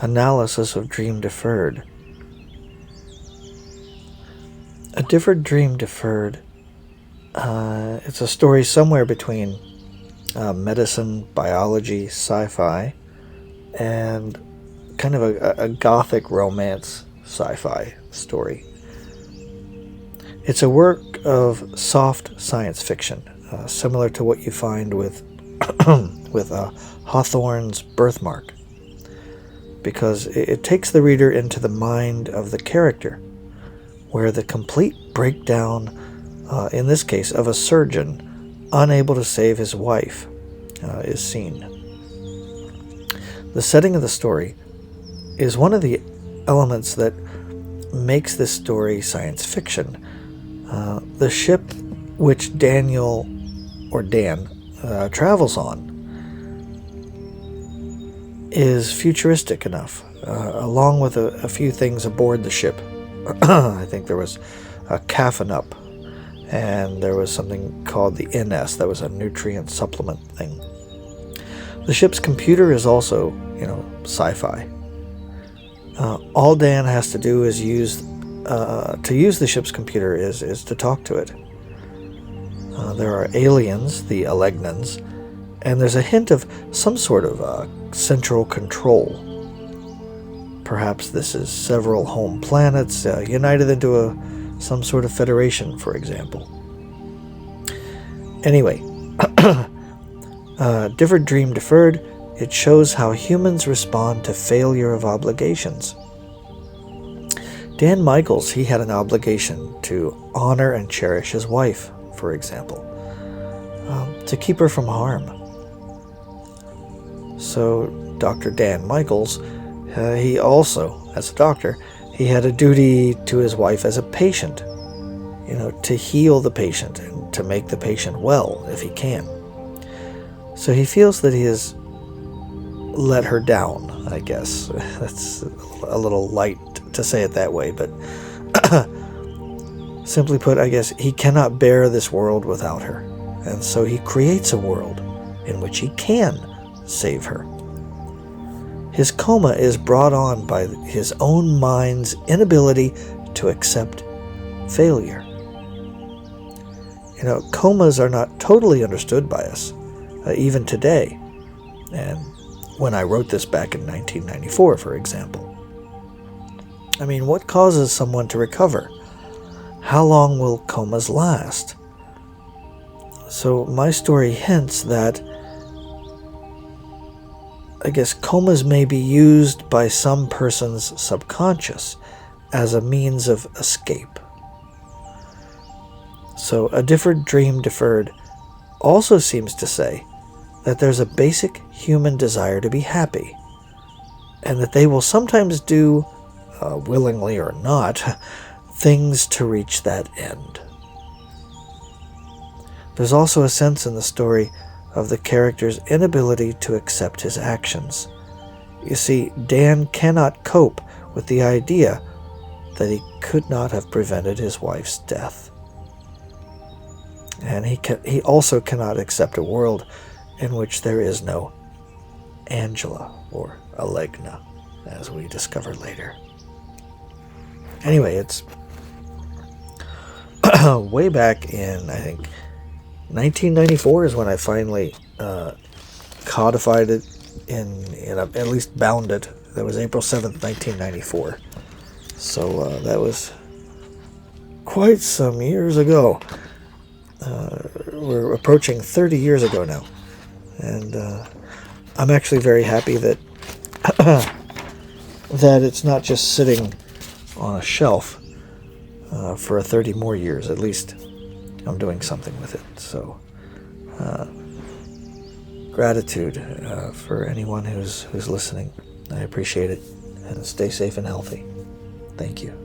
Analysis of Dream Deferred. A Different Dream Deferred. It's a story somewhere between medicine, biology, sci-fi, and kind of a gothic romance sci-fi story. It's a work of soft science fiction, similar to what you find with with Hawthorne's Birthmark, because it takes the reader into the mind of the character, where the complete breakdown, in this case, of a surgeon unable to save his wife, is seen. The setting of the story is one of the elements that makes this story science fiction. The ship which Dan travels on is futuristic enough, along with a few things aboard the ship. I think there was a caffeine up, and there was something called the NS, that was a nutrient supplement thing. The ship's computer is also, sci-fi. All Dan has to do is use the ship's computer is to talk to it. There are aliens, the Allegnans, and there's a hint of some sort of central control. Perhaps this is several home planets united into some sort of federation, for example. Anyway, Different Dream Deferred, it shows how humans respond to failure of obligations. Dan Michaels, he had an obligation to honor and cherish his wife, for example, to keep her from harm. So Dr. Dan Michaels, he also, as a doctor, he had a duty to his wife as a patient, to heal the patient and to make the patient well if he can. So he feels that he has let her down, I guess. That's a little light to say it that way, but simply put, I guess he cannot bear this world without her, and so he creates a world in which he can save her. His coma is brought on by his own mind's inability to accept failure. Comas are not totally understood by us, even today. And when I wrote this back in 1994, for example. I mean, what causes someone to recover? How long will comas last? So my story hints that, I guess, comas may be used by some person's subconscious as a means of escape. So A Different Dream Deferred also seems to say that there's a basic human desire to be happy, and that they will sometimes do, willingly or not, things to reach that end. There's also a sense in the story of the character's inability to accept his actions. You see, Dan cannot cope with the idea that he could not have prevented his wife's death. And he also cannot accept a world in which there is no Angela or Allegna, as we discover later. Anyway, it's way back in, I think, 1994 is when I finally codified it at least bound it. That was April 7th, 1994. So that was quite some years ago. We're approaching 30 years ago now. And I'm actually very happy that that it's not just sitting on a shelf for 30 more years. At least I'm doing something with it. So gratitude for anyone who's listening. I appreciate it. And stay safe and healthy. Thank you.